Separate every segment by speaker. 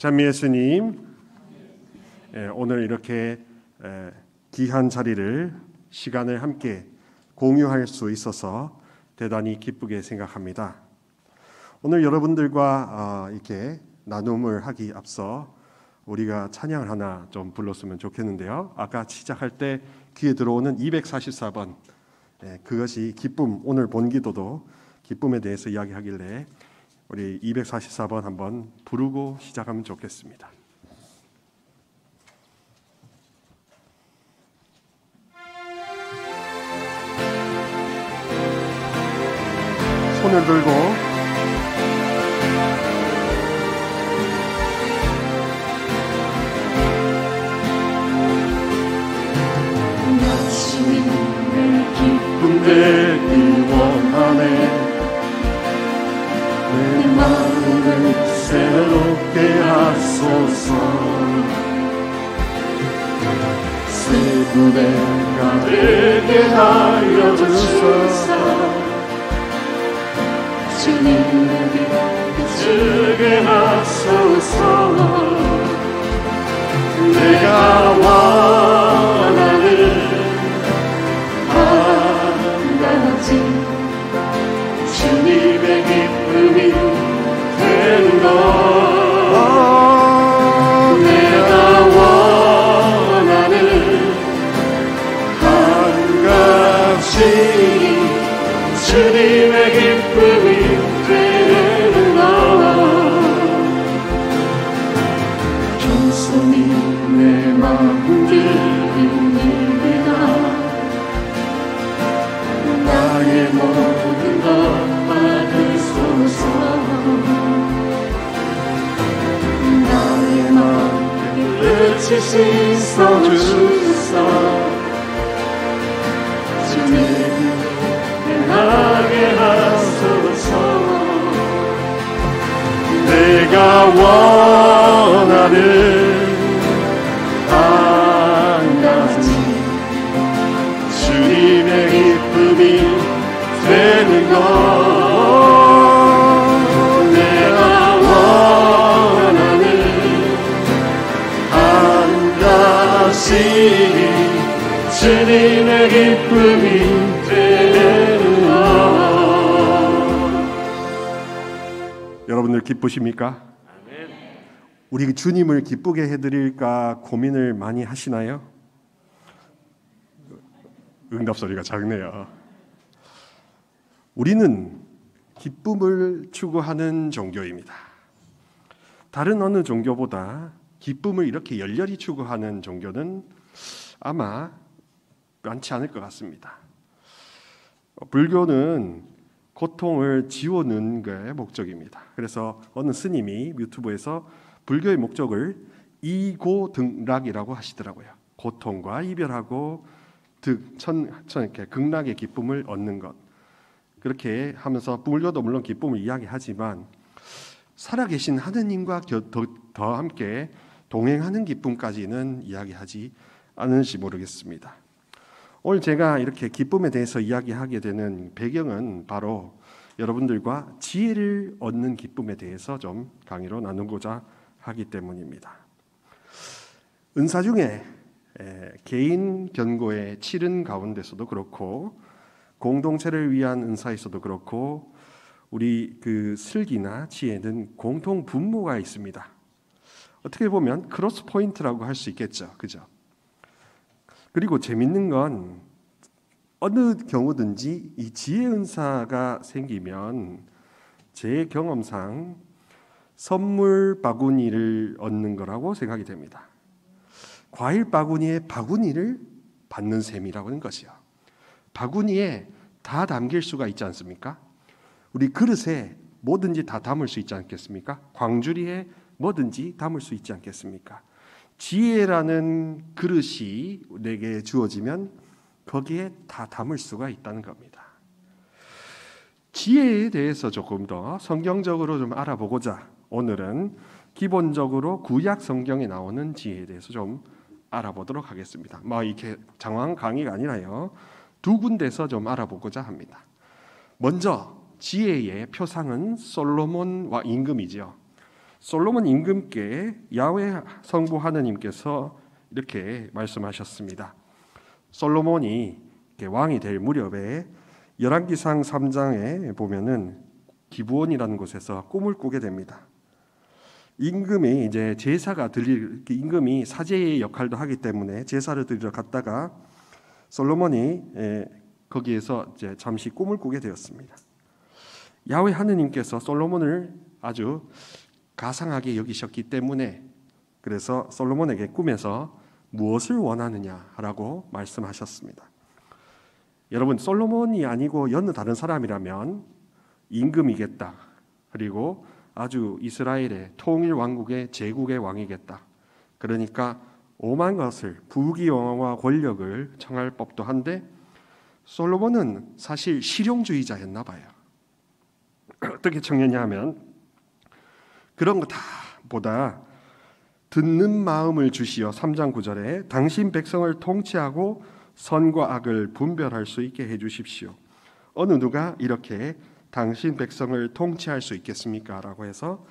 Speaker 1: 찬미 예수님, 오늘 이렇게 귀한 자리를 시간을 함께 공유할 수 있어서 대단히 기쁘게 생각합니다. 오늘 여러분들과 이렇게 나눔을 하기 앞서 우리가 찬양을 하나 좀 불렀으면 좋겠는데요. 아까 시작할 때 귀에 들어오는 244번, 그것이 기쁨, 오늘 본 기도도 기쁨에 대해서 이야기하길래 우리 244번 한번 부르고 시작하면 좋겠습니다. 손을 들고
Speaker 2: 열심히 내 기쁨을 원하네. 내 마음을 새롭게 하소서. 슬픔에 가득게 하여 주소서. 주님을 비추게 하소서. 내가 원하는 한 가지, 주님의 기쁨이 되는 것. 내가 원하는 한 가지, 주님의 기쁨이 되는 것. 겸손히 내 마음 드립니다. 나의 모든 것 받으소서. 나의 마음 끝이 씻어주소서. 주님 하게 하소서. 내가 원하는 한 가지, 주님의 기쁨이 되는 것. 내가 원하는 한 가지, 주님의 기쁨이 되는 것.
Speaker 1: 여러분들 기쁘십니까? 우리 주님을 기쁘게 해드릴까 고민을 많이 하시나요? 응답 소리가 작네요. 우리는 기쁨을 추구하는 종교입니다. 다른 어느 종교보다 기쁨을 이렇게 열렬히 추구하는 종교는 아마 많지 않을 것 같습니다. 불교는 고통을 지우는 게 목적입니다. 그래서 어느 스님이 유튜브에서 불교의 목적을 이고등락이라고 하시더라고요. 고통과 이별하고 이렇게 극락의 기쁨을 얻는 것. 그렇게 하면서 불교도 물론 기쁨을 이야기하지만 살아계신 하느님과 더 함께 동행하는 기쁨까지는 이야기하지 않은지 모르겠습니다. 오늘 제가 이렇게 기쁨에 대해서 이야기하게 되는 배경은 바로 여러분들과 지혜를 얻는 기쁨에 대해서 좀 강의로 나누고자 하기 때문입니다. 은사 중에 개인 견고의 치른 가운데서도 그렇고 공동체를 위한 은사에서도 그렇고 우리 그 슬기나 지혜는 공통 분모가 있습니다. 어떻게 보면 크로스 포인트라고 할 수 있겠죠, 그죠? 그리고 재밌는 건 어느 경우든지 이 지혜 은사가 생기면 제 경험상 선물 바구니를 얻는 거라고 생각이 됩니다. 과일 바구니에 바구니를 받는 셈이라고 하는 것이요. 바구니에 다 담길 수가 있지 않습니까? 우리 그릇에 뭐든지 다 담을 수 있지 않겠습니까? 광주리에 뭐든지 담을 수 있지 않겠습니까? 지혜라는 그릇이 내게 주어지면 거기에 다 담을 수가 있다는 겁니다. 지혜에 대해서 조금 더 성경적으로 좀 알아보고자 오늘은 기본적으로 구약 성경에 나오는 지혜에 대해서 좀 알아보도록 하겠습니다. 이렇게 장황 강의가 아니라요. 두 군데서 좀 알아보고자 합니다. 먼저 지혜의 표상은 솔로몬과 임금이죠. 솔로몬 임금께 야훼 성부 하느님께서 이렇게 말씀하셨습니다. 솔로몬이 왕이 될 무렵에 열왕기상 3장에 보면은 기브온이라는 곳에서 꿈을 꾸게 됩니다. 임금이 이제 제사가 임금이 사제의 역할도 하기 때문에 제사를 드리러 갔다가 솔로몬이 거기에서 이제 잠시 꿈을 꾸게 되었습니다. 야훼 하느님께서 솔로몬을 아주 가상하게 여기셨기 때문에 그래서 솔로몬에게 꿈에서 무엇을 원하느냐라고 말씀하셨습니다. 여러분, 솔로몬이 아니고 여느 다른 사람이라면 임금이겠다. 그리고 아주 이스라엘의 통일 왕국의 제국의 왕이겠다. 그러니까 오만 것을 부귀영화와 권력을 청할 법도 한데 솔로몬은 사실 실용주의자였나 봐요. 어떻게 청했냐 하면 그런 거 다 보다 듣는 마음을 주시어 3장 9절에 당신 백성을 통치하고 선과 악을 분별할 수 있게 해주십시오. 어느 누가 이렇게 당신 백성을 통치할 수 있겠습니까? 라고 해서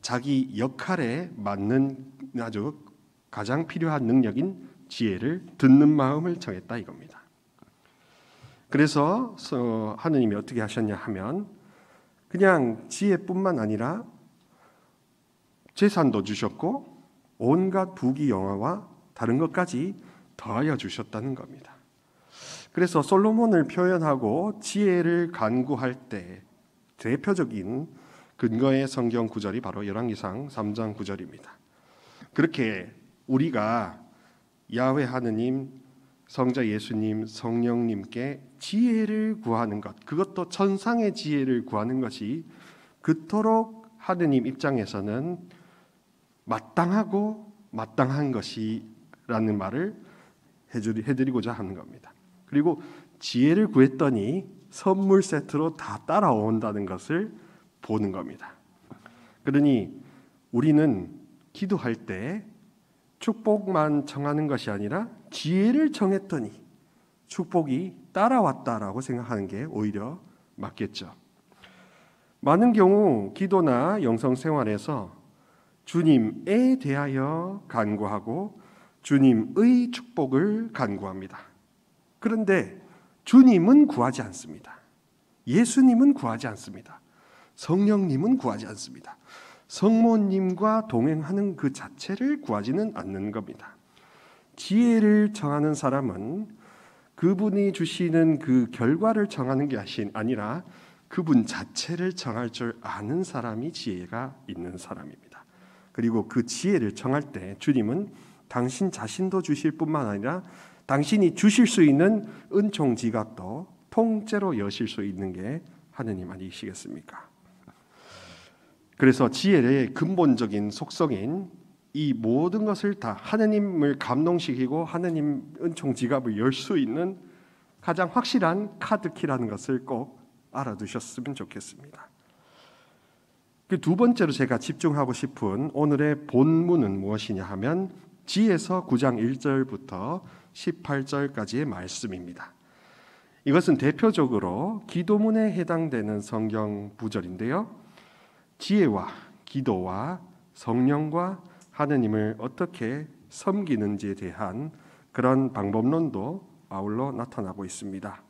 Speaker 1: 자기 역할에 맞는 아주 가장 필요한 능력인 지혜를 듣는 마음을 정했다 이겁니다. 그래서 하느님이 어떻게 하셨냐 하면 그냥 지혜뿐만 아니라 재산도 주셨고 온갖 부귀영화와 다른 것까지 더하여 주셨다는 겁니다. 그래서 솔로몬을 표현하고 지혜를 간구할 때 대표적인 근거의 성경 구절이 바로 열왕기상 3장 9절입니다. 그렇게 우리가 야훼 하느님, 성자 예수님, 성령님께 지혜를 구하는 것, 그것도 천상의 지혜를 구하는 것이 그토록 하느님 입장에서는 마땅하고 마땅한 것이라는 말을 해드리고자 하는 겁니다. 그리고 지혜를 구했더니 선물 세트로 다 따라온다는 것을 보는 겁니다. 그러니 우리는 기도할 때 축복만 청하는 것이 아니라 지혜를 청했더니 축복이 따라왔다라고 생각하는 게 오히려 맞겠죠. 많은 경우 기도나 영성생활에서 주님에 대하여 간구하고 주님의 축복을 간구합니다. 그런데 주님은 구하지 않습니다. 예수님은 구하지 않습니다. 성령님은 구하지 않습니다. 성모님과 동행하는 그 자체를 구하지는 않는 겁니다. 지혜를 청하는 사람은 그분이 주시는 그 결과를 청하는 게 아니라 그분 자체를 청할 줄 아는 사람이 지혜가 있는 사람입니다. 그리고 그 지혜를 청할 때 주님은 당신 자신도 주실 뿐만 아니라 당신이 주실 수 있는 은총 지갑도 통째로 여실 수 있는 게 하느님 아니시겠습니까? 그래서 지혜의 근본적인 속성인 이 모든 것을 다 하느님을 감동시키고 하느님 은총 지갑을 열 수 있는 가장 확실한 카드키라는 것을 꼭 알아두셨으면 좋겠습니다. 그 두 번째로 제가 집중하고 싶은 오늘의 본문은 무엇이냐 하면 지에서 9장 1절부터 18절까지의 말씀입니다. 이것은 대표적으로 기도문에 해당되는 성경 구절인데요. 지혜와 기도와 성령과 하느님을 어떻게 섬기는지에 대한 그런 방법론도 아울러 나타나고 있습니다.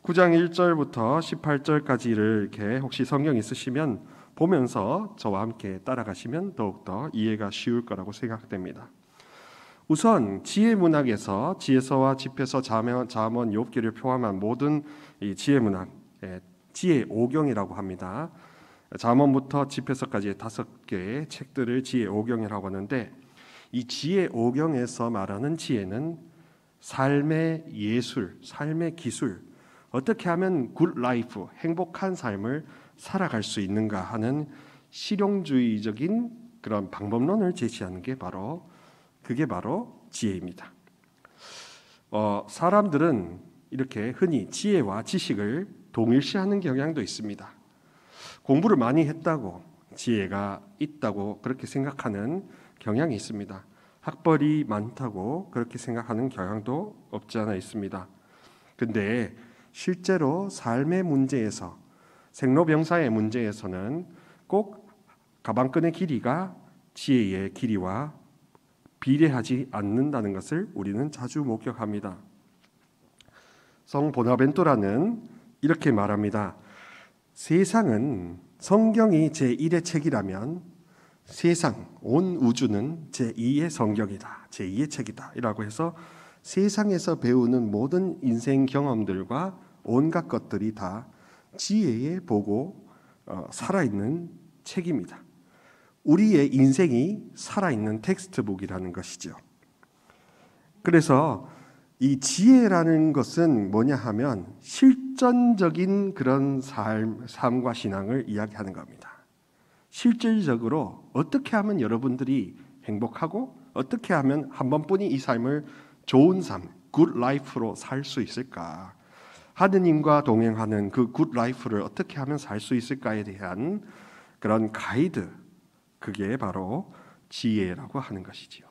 Speaker 1: 9장 1절부터 18절까지를 이렇게 혹시 성경 있으시면 보면서 저와 함께 따라가시면 더욱더 이해가 쉬울 거라고 생각됩니다. 우선 지혜 문학에서 지혜서와 집회서, 잠언, 욥기를 포함한 모든 이 지혜 문학, 지혜 5경이라고 합니다. 잠언부터 집회서까지의 5개의 책들을 지혜 5경이라고 하는데 이 지혜 5경에서 말하는 지혜는 삶의 예술, 삶의 기술, 어떻게 하면 굿 라이프, 행복한 삶을 살아갈 수 있는가 하는 실용주의적인 그런 방법론을 제시하는 게 그게 바로 지혜입니다. 사람들은 이렇게 흔히 지혜와 지식을 동일시하는 경향도 있습니다. 공부를 많이 했다고 지혜가 있다고 그렇게 생각하는 경향이 있습니다. 학벌이 많다고 그렇게 생각하는 경향도 없지 않아 있습니다. 근데 실제로 삶의 문제에서 생로병사의 문제에서는 꼭 가방끈의 길이가 지혜의 길이와 비례하지 않는다는 것을 우리는 자주 목격합니다. 성 보나벤토라는 이렇게 말합니다. 세상은 성경이 제1의 책이라면 세상, 온 우주는 제2의 성경이다, 제2의 책이다 이라고 해서 세상에서 배우는 모든 인생 경험들과 온갖 것들이 다 지혜에 보고 살아있는 책입니다. 우리의 인생이 살아있는 텍스트북이라는 것이죠. 그래서 이 지혜라는 것은 뭐냐 하면 실전적인 그런 삶과 신앙을 이야기하는 겁니다. 실질적으로 어떻게 하면 여러분들이 행복하고 어떻게 하면 한 번뿐이 이 삶을 좋은 삶, 굿 라이프로 살 수 있을까? 하느님과 동행하는 그 굿 라이프를 어떻게 하면 살 수 있을까에 대한 그런 가이드, 그게 바로 지혜라고 하는 것이지요.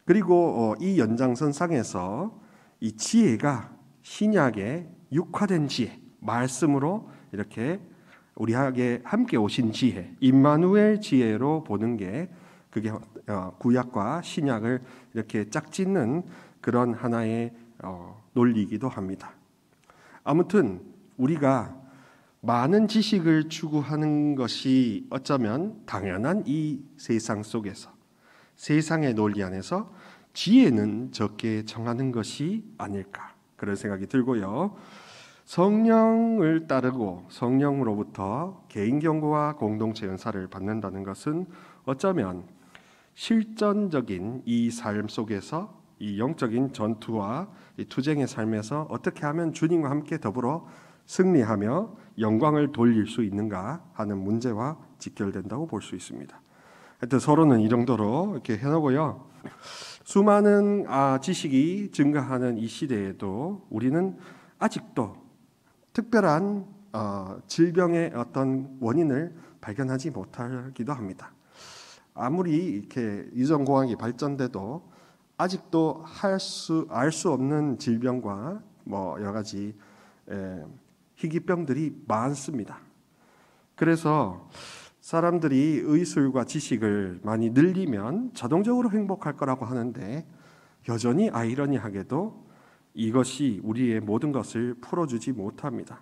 Speaker 1: 그리고 이 연장선상에서 이 지혜가 신약의 육화된 지혜, 말씀으로 이렇게 우리에게 함께 오신 지혜, 임마누엘 지혜로 보는 게 그게 구약과 신약을 이렇게 짝짓는 그런 하나의 논리이기도 합니다. 아무튼 우리가 많은 지식을 추구하는 것이 어쩌면 당연한 이 세상 속에서 세상의 논리 안에서 지혜는 적게 정하는 것이 아닐까 그런 생각이 들고요. 성령을 따르고 성령으로부터 개인 경고와 공동체 은사를 받는다는 것은 어쩌면 실전적인 이 삶 속에서 이 영적인 전투와 이 투쟁의 삶에서 어떻게 하면 주님과 함께 더불어 승리하며 영광을 돌릴 수 있는가 하는 문제와 직결된다고 볼 수 있습니다. 하여튼 서로는 이 정도로 이렇게 해놓고요. 수많은 지식이 증가하는 이 시대에도 우리는 아직도 특별한 질병의 어떤 원인을 발견하지 못하기도 합니다. 아무리 이렇게 유전공학이 발전돼도 아직도 알 수 없는 질병과 뭐 여러 가지 희귀병들이 많습니다. 그래서 사람들이 의술과 지식을 많이 늘리면 자동적으로 행복할 거라고 하는데 여전히 아이러니하게도 이것이 우리의 모든 것을 풀어주지 못합니다.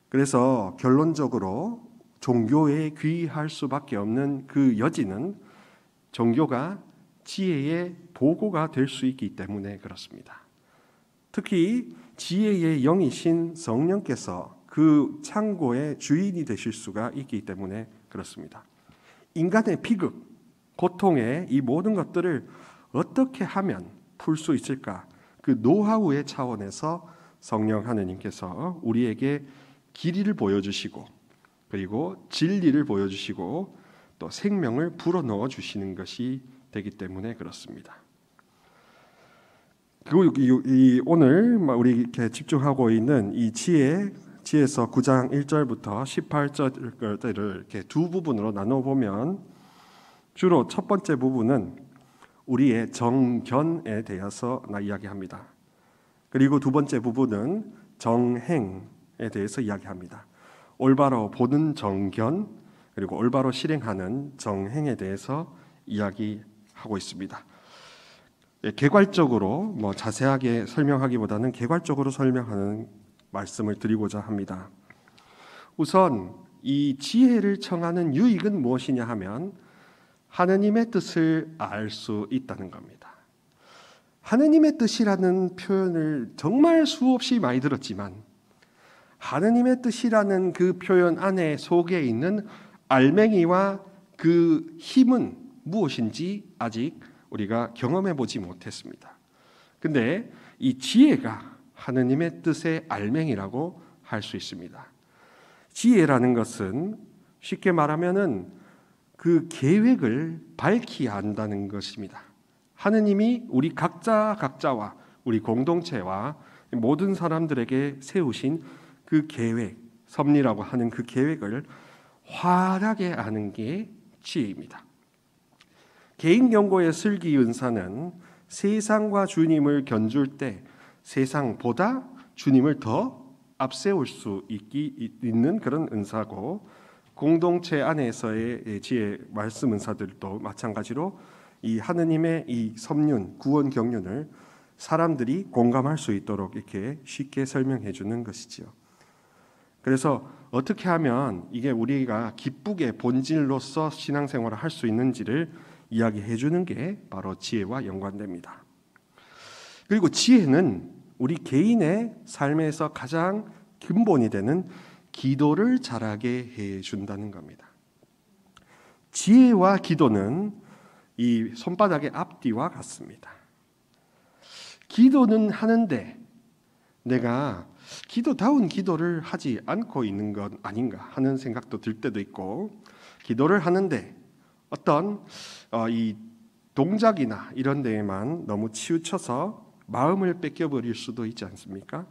Speaker 1: 그래서 결론적으로 종교에 귀의할 수밖에 없는 그 여지는 종교가 지혜의 보고가 될 수 있기 때문에 그렇습니다. 특히 지혜의 영이신 성령께서 그 창고의 주인이 되실 수가 있기 때문에 그렇습니다. 인간의 비극, 고통의 이 모든 것들을 어떻게 하면 풀 수 있을까? 그 노하우의 차원에서 성령 하느님께서 우리에게 길이를 보여주시고 그리고 진리를 보여주시고 또 생명을 불어넣어 주시는 것이 되기 때문에 그렇습니다. 그리고 오늘 우리 이렇게 집중하고 있는 이 지혜서 9장 1절부터 18절을 이렇게 두 부분으로 나눠 보면 주로 첫 번째 부분은 우리의 정견에 대해서 이야기합니다. 그리고 두 번째 부분은 정행에 대해서 이야기합니다. 올바로 보는 정견 그리고 올바로 실행하는 정행에 대해서 이야기하고 있습니다. 개괄적으로 자세하게 설명하기보다는 개괄적으로 설명하는 말씀을 드리고자 합니다. 우선 이 지혜를 청하는 유익은 무엇이냐 하면 하느님의 뜻을 알 수 있다는 겁니다. 하느님의 뜻이라는 표현을 정말 수없이 많이 들었지만 하느님의 뜻이라는 그 표현 안에 속에 있는 알맹이와 그 힘은 무엇인지 아직 우리가 경험해 보지 못했습니다. 근데 이 지혜가 하느님의 뜻의 알맹이라고 할 수 있습니다. 지혜라는 것은 쉽게 말하면은 그 계획을 밝히 안다는 것입니다. 하느님이 우리 각자와 우리 공동체와 모든 사람들에게 세우신 그 계획, 섭리라고 하는 그 계획을 환하게 아는 게 지혜입니다. 개인 경고의 슬기 은사는 세상과 주님을 견줄 때 세상보다 주님을 더 앞세울 수 있는 그런 은사고 공동체 안에서의 지혜 말씀 은사들도 마찬가지로 이 하느님의 이 섭륜, 구원 경륜을 사람들이 공감할 수 있도록 이렇게 쉽게 설명해 주는 것이지요. 그래서 어떻게 하면 이게 우리가 기쁘게 본질로서 신앙생활을 할 수 있는지를 이야기해 주는 게 바로 지혜와 연관됩니다. 그리고 지혜는 우리 개인의 삶에서 가장 근본이 되는 기도를 잘하게 해 준다는 겁니다. 지혜와 기도는 이 손바닥의 앞뒤와 같습니다. 기도는 하는데 내가 기도다운 기도를 하지 않고 있는 것 아닌가 하는 생각도 들 때도 있고, 기도를 하는데 어떤 이 동작이나 이런 데에만 너무 치우쳐서 마음을 뺏겨버릴 수도 있지 않습니까?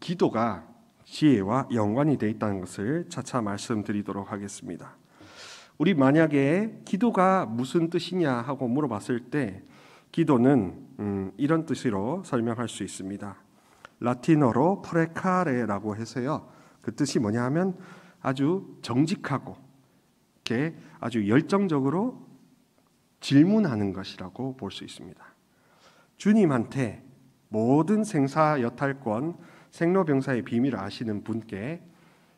Speaker 1: 기도가 지혜와 연관이 되어 있다는 것을 차차 말씀드리도록 하겠습니다. 우리 만약에 기도가 무슨 뜻이냐 하고 물어봤을 때 기도는 이런 뜻으로 설명할 수 있습니다. 라틴어로 프레카레라고 해서요. 그 뜻이 뭐냐 하면 아주 정직하고 이렇게 아주 열정적으로 질문하는 것이라고 볼 수 있습니다. 주님한테 모든 생사여탈권, 생로병사의 비밀을 아시는 분께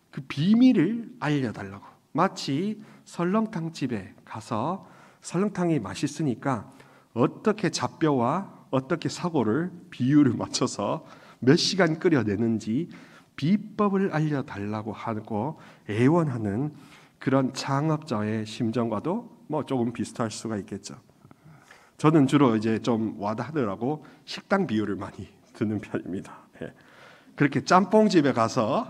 Speaker 1: 그 비밀을 알려달라고, 마치 설렁탕 집에 가서 설렁탕이 맛있으니까 어떻게 잡뼈와 어떻게 사고를 비율을 맞춰서 몇 시간 끓여내는지 비법을 알려달라고 하고 애원하는 그런 창업자의 심정과도 뭐 조금 비슷할 수가 있겠죠. 저는 주로 이제 좀 와닿으라고 식당 비유를 많이 드는 편입니다. 그렇게 짬뽕집에 가서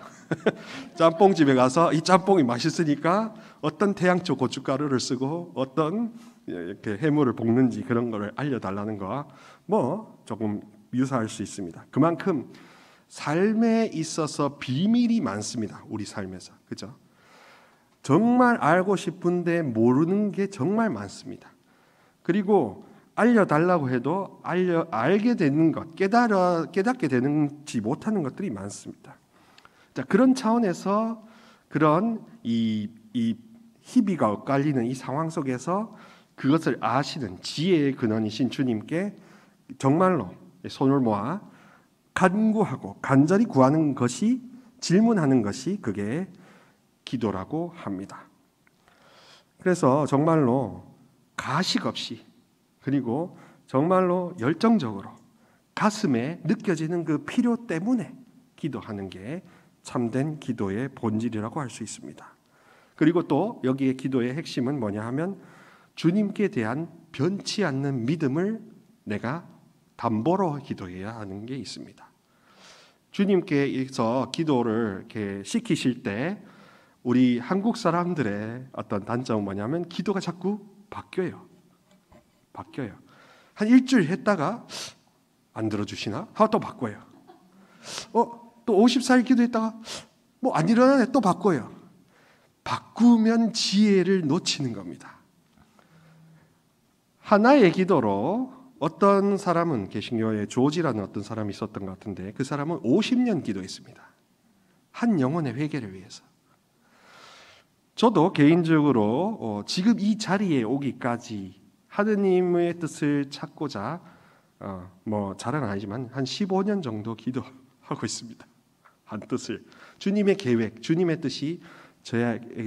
Speaker 1: 이 짬뽕이 맛있으니까 어떤 태양초 고춧가루를 쓰고 어떤 이렇게 해물을 볶는지 그런 거를 알려달라는 거와 뭐 조금 유사할 수 있습니다. 그만큼 삶에 있어서 비밀이 많습니다. 우리 삶에서. 그죠? 정말 알고 싶은데 모르는 게 정말 많습니다. 그리고 알려달라고 해도 알게 되는 것, 깨닫게 되는지 못하는 것들이 많습니다. 자, 그런 차원에서 그런 이 희비가 엇갈리는 이 상황 속에서 그것을 아시는 지혜의 근원이신 주님께 정말로 손을 모아 간구하고 간절히 구하는 것이, 질문하는 것이 그게 기도라고 합니다. 그래서 정말로 가식 없이, 그리고 정말로 열정적으로 가슴에 느껴지는 그 필요 때문에 기도하는 게 참된 기도의 본질이라고 할 수 있습니다. 그리고 또 여기에 기도의 핵심은 뭐냐 하면 주님께 대한 변치 않는 믿음을 내가 담보로 기도해야 하는 게 있습니다. 주님께서 기도를 이렇게 시키실 때 우리 한국 사람들의 어떤 단점은 뭐냐면 기도가 자꾸 바뀌어요. 한 일주일 했다가 안 들어주시나? 하고 또 바꿔요. 또 54일 기도했다가 뭐 안 일어나네, 또 바꿔요. 바꾸면 지혜를 놓치는 겁니다. 하나의 기도로 어떤 사람은, 개신교의 조지라는 어떤 사람이 있었던 것 같은데 그 사람은 50년 기도했습니다. 한 영혼의 회개를 위해서. 저도 개인적으로 지금 이 자리에 오기까지 하느님의 뜻을 찾고자 뭐 자랑은 아니지만 한 15년 정도 기도하고 있습니다. 한 뜻을, 주님의 계획, 주님의 뜻이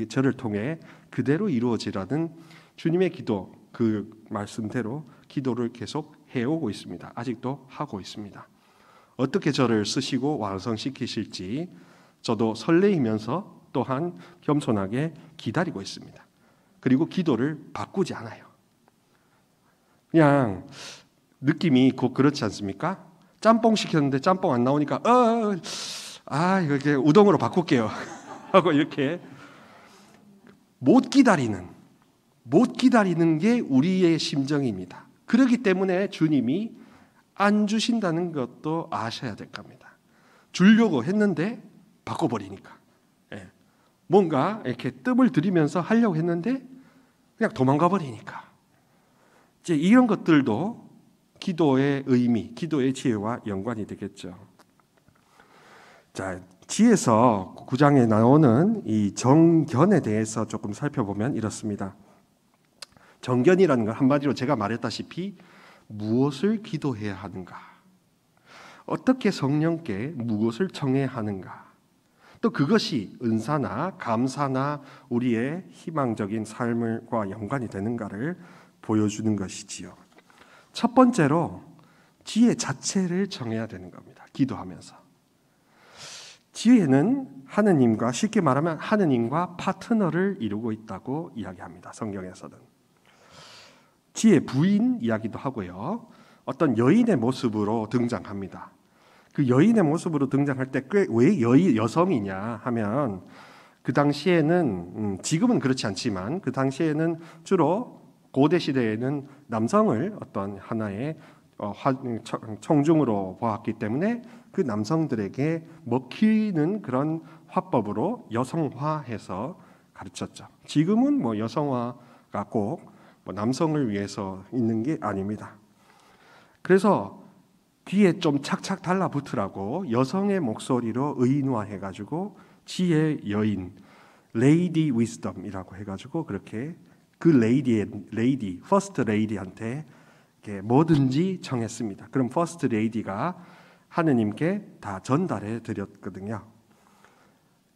Speaker 1: 저를 통해 그대로 이루어지라는 주님의 기도, 그 말씀대로 기도를 계속 해오고 있습니다. 아직도 하고 있습니다. 어떻게 저를 쓰시고 완성시키실지 저도 설레이면서 또한 겸손하게 기다리고 있습니다. 그리고 기도를 바꾸지 않아요. 그냥 느낌이 곧 그렇지 않습니까? 짬뽕 시켰는데 짬뽕 안 나오니까 이렇게 우동으로 바꿀게요 하고 이렇게 못 기다리는 게 우리의 심정입니다. 그렇기 때문에 주님이 안 주신다는 것도 아셔야 될 겁니다. 주려고 했는데 바꿔버리니까, 뭔가 이렇게 뜸을 들이면서 하려고 했는데 그냥 도망가 버리니까, 이제 이런 것들도 기도의 의미, 기도의 지혜와 연관이 되겠죠. 자, 지에서 9장에 나오는 이 정견에 대해서 조금 살펴보면 이렇습니다. 정견이라는 건 한마디로 제가 말했다시피 무엇을 기도해야 하는가, 어떻게 성령께 무엇을 청해야 하는가, 또 그것이 은사나 감사나 우리의 희망적인 삶과 연관이 되는가를 보여주는 것이지요. 첫 번째로 지혜 자체를 정해야 되는 겁니다. 기도하면서. 지혜는 하느님과, 쉽게 말하면 하느님과 파트너를 이루고 있다고 이야기합니다. 성경에서는. 지혜 부인 이야기도 하고요. 어떤 여인의 모습으로 등장합니다. 그 여인의 모습으로 등장할 때 왜 여성이냐 하면 그 당시에는 지금은 그렇지 않지만 그 당시에는 주로 고대 시대에는 남성을 어떤 하나의 청중으로 보았기 때문에 그 남성들에게 먹히는 그런 화법으로 여성화해서 가르쳤죠. 지금은 뭐 여성화가 꼭 남성을 위해서 있는 게 아닙니다. 그래서 귀에 좀 착착 달라붙으라고 여성의 목소리로 의인화해가지고 지혜 여인, 레이디 위즈덤이라고 해가지고 그렇게 그 레이디, 퍼스트 레이디한테 뭐든지 청했습니다. 그럼 퍼스트 레이디가 하느님께 다 전달해 드렸거든요.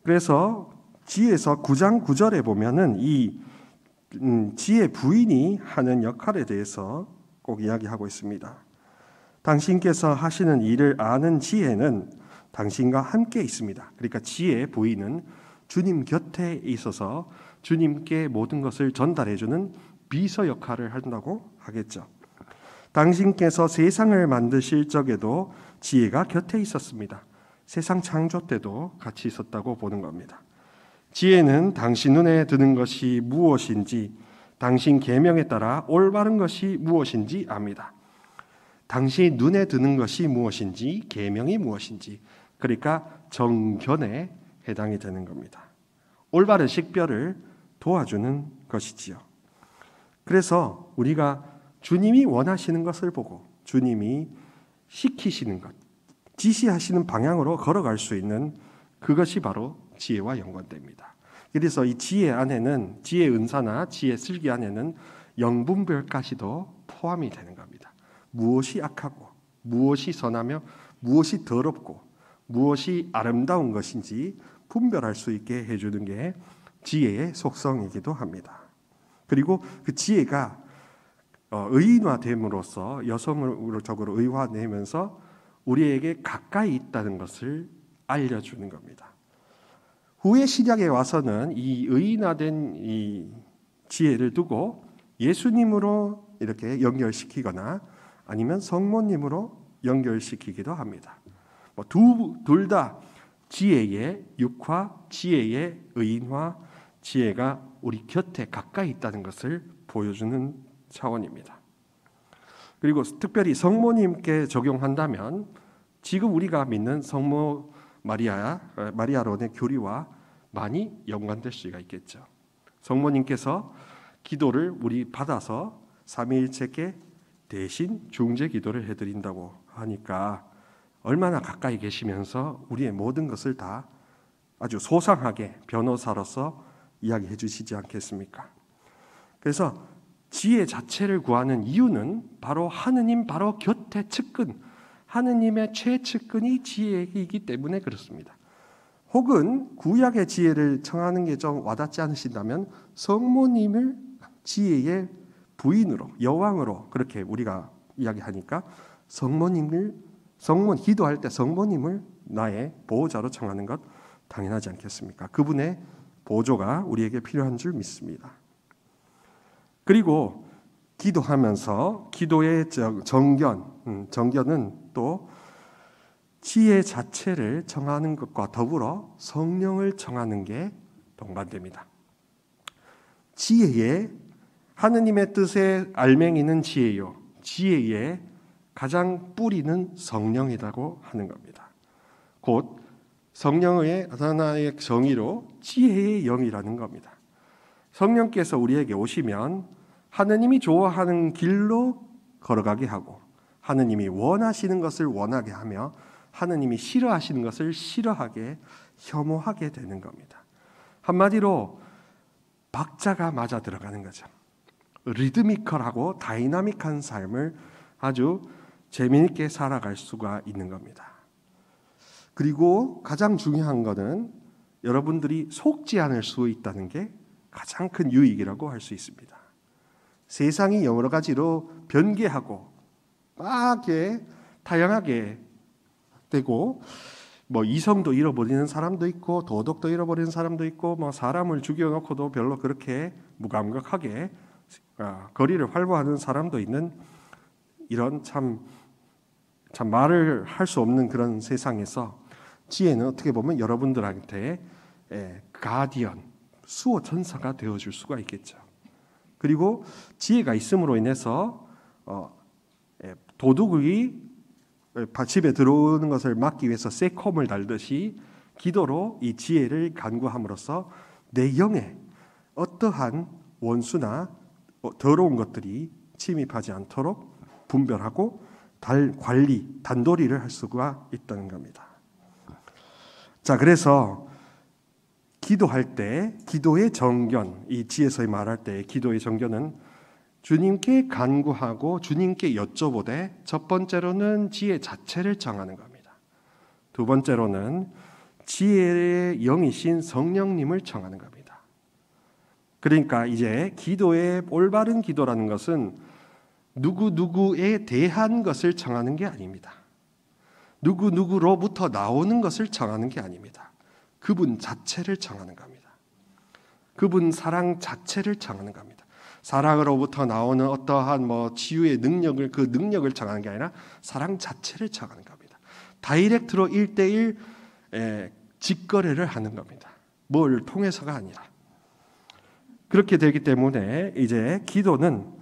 Speaker 1: 그래서 지혜서 9장 9절에 보면은 이 지혜 부인이 하는 역할에 대해서 꼭 이야기하고 있습니다. 당신께서 하시는 일을 아는 지혜는 당신과 함께 있습니다. 그러니까 지혜 부인은 주님 곁에 있어서 주님께 모든 것을 전달해주는 비서 역할을 한다고 하겠죠. 당신께서 세상을 만드실 적에도 지혜가 곁에 있었습니다. 세상 창조 때도 같이 있었다고 보는 겁니다. 지혜는 당신 눈에 드는 것이 무엇인지, 당신 계명에 따라 올바른 것이 무엇인지 압니다. 당신 눈에 드는 것이 무엇인지, 계명이 무엇인지, 그러니까 정견에 해당이 되는 겁니다. 올바른 식별을 도와주는 것이지요. 그래서 우리가 주님이 원하시는 것을 보고 주님이 시키시는 것, 지시하시는 방향으로 걸어갈 수 있는 그것이 바로 지혜와 연관됩니다. 그래서 이 지혜 안에는, 지혜 은사나 지혜 슬기 안에는 영분별까지도 포함이 되는 겁니다. 무엇이 악하고 무엇이 선하며 무엇이 더럽고 무엇이 아름다운 것인지 분별할 수 있게 해주는 게 지혜의 속성이기도 합니다. 그리고 그 지혜가 의인화됨으로써 여성적으로 의화되면서 우리에게 가까이 있다는 것을 알려주는 겁니다. 후에 신약에 와서는 이 의인화된 이 지혜를 두고 예수님으로 이렇게 연결시키거나 아니면 성모님으로 연결시키기도 합니다. 둘 다 지혜의 육화, 지혜의 의인화, 지혜가 우리 곁에 가까이 있다는 것을 보여주는 차원입니다. 그리고 특별히 성모님께 적용한다면 지금 우리가 믿는 성모 마리아론의 교리와 많이 연관될 수가 있겠죠. 성모님께서 기도를 우리 받아서 삼위일체께 대신 중재 기도를 해드린다고 하니까 얼마나 가까이 계시면서 우리의 모든 것을 다 아주 소상하게 변호사로서 이야기해 주시지 않겠습니까? 그래서 지혜 자체를 구하는 이유는 바로 하느님 바로 곁에 측근, 하느님의 최측근이 지혜이기 때문에 그렇습니다. 혹은 구약의 지혜를 청하는 게 좀 와닿지 않으신다면 성모님을 지혜의 부인으로, 여왕으로 그렇게 우리가 이야기하니까 기도할 때 성모님을 나의 보호자로 청하는 것 당연하지 않겠습니까? 그분의 보조가 우리에게 필요한 줄 믿습니다. 그리고 기도하면서 기도의 정견은 또 지혜 자체를 청하는 것과 더불어 성령을 청하는 게 동반됩니다. 지혜의 하느님의 뜻의 알맹이는 지혜요, 지혜의 가장 뿌리는 성령이라고 하는 겁니다. 곧 성령의 하나의 정의로 지혜의 영이라는 겁니다. 성령께서 우리에게 오시면 하느님이 좋아하는 길로 걸어가게 하고 하느님이 원하시는 것을 원하게 하며 하느님이 싫어하시는 것을 싫어하게, 혐오하게 되는 겁니다. 한마디로 박자가 맞아 들어가는 거죠. 리드미컬하고 다이나믹한 삶을 아주 재미있게 살아갈 수가 있는 겁니다. 그리고 가장 중요한 것은 여러분들이 속지 않을 수 있다는 게 가장 큰 유익이라고 할 수 있습니다. 세상이 여러 가지로 변개하고 막 다양하게 되고 이성도 잃어버리는 사람도 있고 도덕도 잃어버리는 사람도 있고 사람을 죽여놓고도 별로 그렇게 무감각하게 거리를 활보하는 사람도 있는 이런 참 말을 할 수 없는 그런 세상에서 지혜는 어떻게 보면 여러분들한테 가디언, 수호 천사가 되어줄 수가 있겠죠. 그리고 지혜가 있음으로 인해서 도둑이 집에 들어오는 것을 막기 위해서 새콤을 달듯이 기도로 이 지혜를 간구함으로써 내 영에 어떠한 원수나 더러운 것들이 침입하지 않도록 분별하고 관리, 단도리를 할 수가 있다는 겁니다. 자, 그래서 기도할 때 기도의 정견, 이 지혜서에 말할 때 기도의 정견은 주님께 간구하고 주님께 여쭤보되 첫 번째로는 지혜 자체를 정하는 겁니다. 두 번째로는 지혜의 영이신 성령님을 정하는 겁니다. 그러니까 이제 기도의 올바른 기도라는 것은 누구누구에 대한 것을 정하는 게 아닙니다. 누구누구로부터 나오는 것을 정하는 게 아닙니다. 그분 자체를 정하는 겁니다. 그분 사랑 자체를 정하는 겁니다. 사랑으로부터 나오는 어떠한 치유의 능력을, 그 능력을 정하는 게 아니라 사랑 자체를 정하는 겁니다. 다이렉트로 1대1 직거래를 하는 겁니다. 뭘 통해서가 아니라. 그렇게 되기 때문에 이제 기도는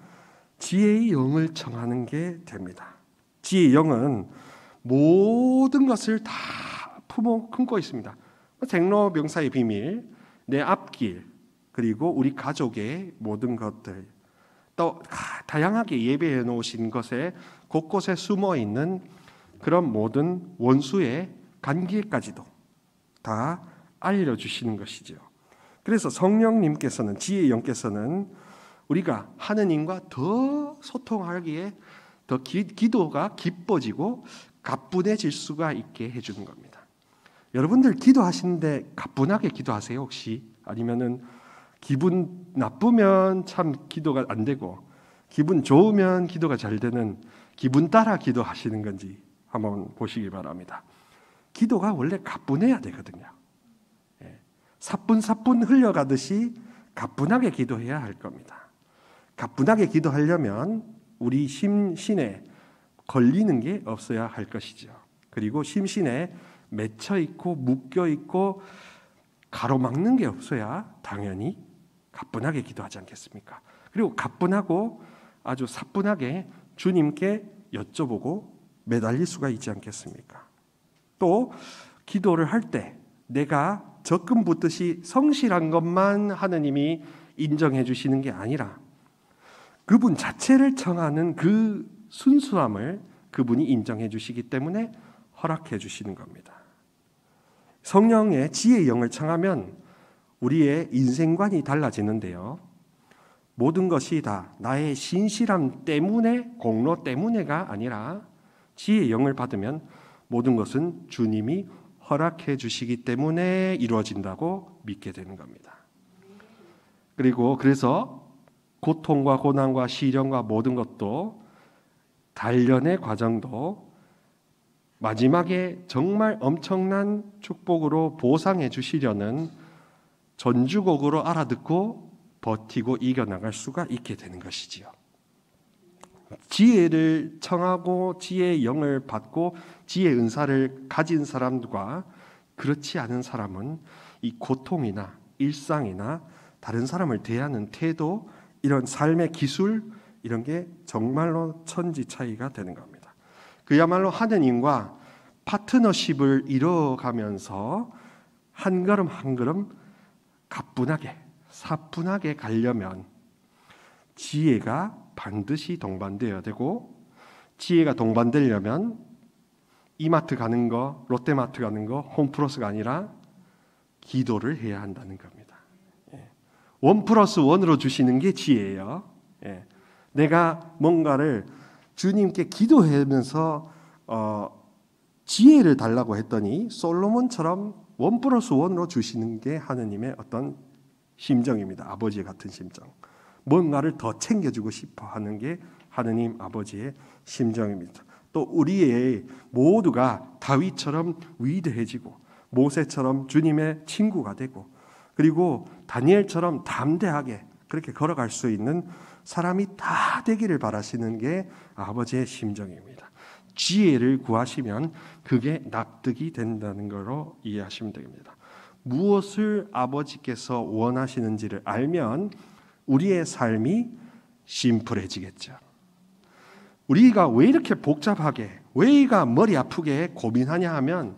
Speaker 1: 지혜의 영을 청하는 게 됩니다. 지혜의 영은 모든 것을 다 품고 있습니다. 생로병사의 비밀, 내 앞길, 그리고 우리 가족의 모든 것들, 또 다양하게 예배해 놓으신 것에 곳곳에 숨어 있는 그런 모든 원수의 관계까지도 다 알려주시는 것이죠. 그래서 성령님께서는, 지혜의 영께서는 우리가 하느님과 더 소통하기에 더 기도가 기뻐지고 가뿐해질 수가 있게 해주는 겁니다. 여러분들 기도하시는데 가뿐하게 기도하세요 혹시? 아니면은 기분 나쁘면 참 기도가 안 되고 기분 좋으면 기도가 잘 되는 기분 따라 기도하시는 건지 한번 보시기 바랍니다. 기도가 원래 가뿐해야 되거든요. 사뿐사뿐 흘려가듯이 가뿐하게 기도해야 할 겁니다. 가뿐하게 기도하려면 우리 심신에 걸리는 게 없어야 할 것이죠. 그리고 심신에 맺혀 있고 묶여 있고 가로막는 게 없어야 당연히 가뿐하게 기도하지 않겠습니까? 그리고 가뿐하고 아주 사뿐하게 주님께 여쭤보고 매달릴 수가 있지 않겠습니까? 또 기도를 할 때 내가 적금 붓듯이 성실한 것만 하느님이 인정해 주시는 게 아니라 그분 자체를 청하는 그 순수함을 그분이 인정해 주시기 때문에 허락해 주시는 겁니다. 성령의 지혜의 영을 청하면 우리의 인생관이 달라지는데요. 모든 것이 다 나의 신실함 때문에, 공로 때문에가 아니라 지혜의 영을 받으면 모든 것은 주님이 허락해 주시기 때문에 이루어진다고 믿게 되는 겁니다. 그래서 고통과 고난과 시련과 모든 것도 단련의 과정도 마지막에 정말 엄청난 축복으로 보상해 주시려는 전주곡으로 알아듣고 버티고 이겨나갈 수가 있게 되는 것이지요. 지혜를 청하고 지혜의 영을 받고 지혜의 은사를 가진 사람과 그렇지 않은 사람은 이 고통이나 일상이나 다른 사람을 대하는 태도, 이런 삶의 기술, 이런 게 정말로 천지 차이가 되는 겁니다. 그야말로 하느님과 파트너십을 이뤄가면서 한 걸음 한 걸음 가뿐하게, 사뿐하게 가려면 지혜가 반드시 동반되어야 되고, 지혜가 동반되려면 이마트 가는 거, 롯데마트 가는 거, 홈플러스가 아니라 기도를 해야 한다는 겁니다. 1+1으로 주시는 게 지혜예요. 내가 뭔가를 주님께 기도하면서 지혜를 달라고 했더니 솔로몬처럼 1+1으로 주시는 게 하느님의 어떤 심정입니다. 아버지의 같은 심정. 뭔가를 더 챙겨주고 싶어 하는 게 하느님 아버지의 심정입니다. 또 우리의 모두가 다윗처럼 위대해지고 모세처럼 주님의 친구가 되고 그리고 다니엘처럼 담대하게 그렇게 걸어갈 수 있는 사람이 다 되기를 바라시는 게 아버지의 심정입니다. 지혜를 구하시면 그게 납득이 된다는 거로 이해하시면 됩니다. 무엇을 아버지께서 원하시는지를 알면 우리의 삶이 심플해지겠죠. 우리가 왜 이렇게 복잡하게, 왜가 머리 아프게 고민하냐 하면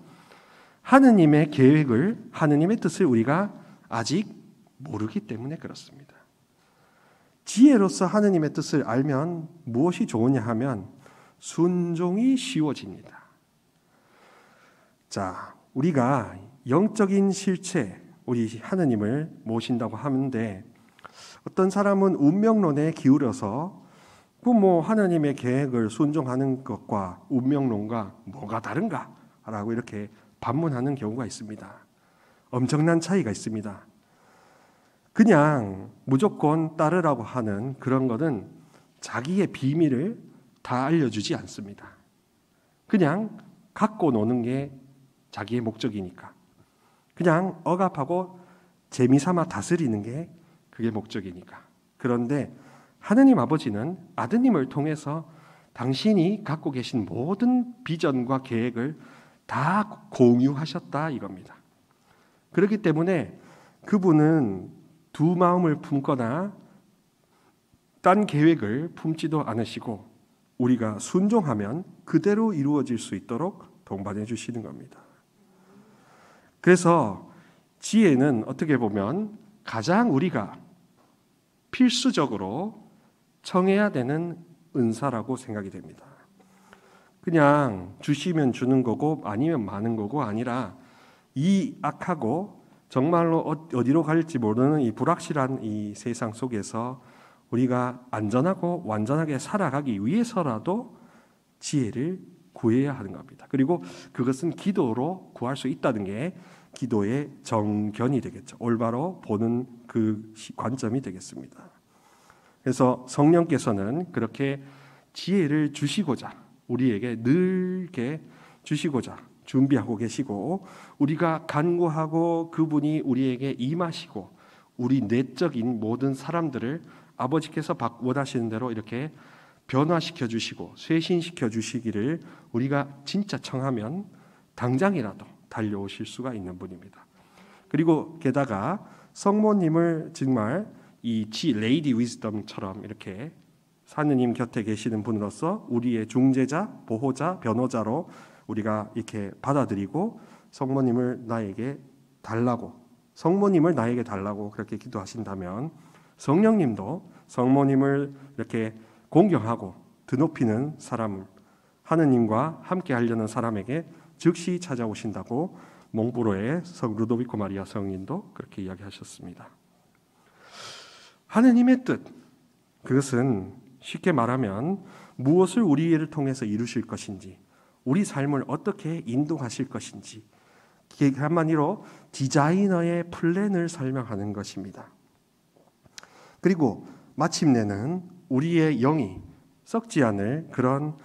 Speaker 1: 하느님의 계획을, 하느님의 뜻을 우리가 아직 모르기 때문에 그렇습니다. 지혜로서 하느님의 뜻을 알면 무엇이 좋으냐 하면 순종이 쉬워집니다. 자, 우리가 영적인 실체, 우리 하느님을 모신다고 하는데 어떤 사람은 운명론에 기울여서 하나님의 계획을 순종하는 것과 운명론과 뭐가 다른가라고 이렇게 반문하는 경우가 있습니다. 엄청난 차이가 있습니다. 그냥 무조건 따르라고 하는 그런 것은 자기의 비밀을 다 알려주지 않습니다. 그냥 갖고 노는 게 자기의 목적이니까. 그냥 억압하고 재미삼아 다스리는 게 그게 목적이니까. 그런데 하느님 아버지는 아드님을 통해서 당신이 갖고 계신 모든 비전과 계획을 다 공유하셨다 이겁니다. 그렇기 때문에 그분은 두 마음을 품거나 딴 계획을 품지도 않으시고 우리가 순종하면 그대로 이루어질 수 있도록 동반해 주시는 겁니다. 그래서 지혜는 어떻게 보면 가장 우리가 필수적으로 청해야 되는 은사라고 생각이 됩니다. 그냥 주시면 주는 거고 아니면 마는 거고 아니라 이 악하고 정말로 어디로 갈지 모르는 이 불확실한 이 세상 속에서 우리가 안전하고 완전하게 살아가기 위해서라도 지혜를 구해야 하는 겁니다. 그리고 그것은 기도로 구할 수 있다는 게 기도의 정견이 되겠죠. 올바로 보는 그 관점이 되겠습니다. 그래서 성령께서는 그렇게 지혜를 주시고자 우리에게 늘게 주시고자 준비하고 계시고 우리가 간구하고 그분이 우리에게 임하시고 우리 내적인 모든 사람들을 아버지께서 원하시는 대로 이렇게 변화시켜 주시고 쇄신시켜 주시기를 우리가 진짜 청하면 당장이라도 달려오실 수가 있는 분입니다. 그리고 게다가 성모님을 정말 이 레이디 위즈덤처럼 이렇게 하느님 곁에 계시는 분으로서 우리의 중재자, 보호자, 변호자로 우리가 이렇게 받아들이고 성모님을 나에게 달라고 그렇게 기도하신다면 성령님도 성모님을 이렇게 공경하고 드높이는 사람을 하느님과 함께 하려는 사람에게 즉시 찾아오신다고 몽브로의 성 루도비코 마리아 성인도 그렇게 이야기하셨습니다. 하느님의 뜻, 그것은 쉽게 말하면 무엇을 우리를 통해서 이루실 것인지, 우리 삶을 어떻게 인도하실 것인지, 한마디로 디자이너의 플랜을 설명하는 것입니다. 그리고 마침내는 우리의 영이 썩지 않을 그런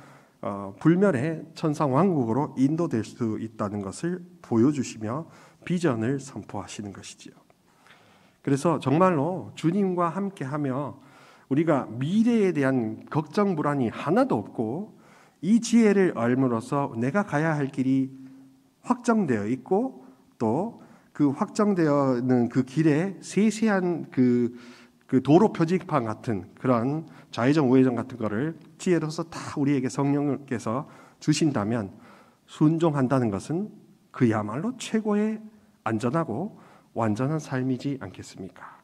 Speaker 1: 불멸의 천상왕국으로 인도될 수 있다는 것을 보여주시며 비전을 선포하시는 것이지요. 그래서 정말로 주님과 함께하며 우리가 미래에 대한 걱정 불안이 하나도 없고 이 지혜를 알므로써 내가 가야 할 길이 확정되어 있고 또 그 확정되어 있는 그 길에 세세한 그 도로 표지판 같은 그런 좌회전 우회전 같은 거를 지혜로서 다 우리에게 성령께서 주신다면 순종한다는 것은 그야말로 최고의 안전하고 완전한 삶이지 않겠습니까?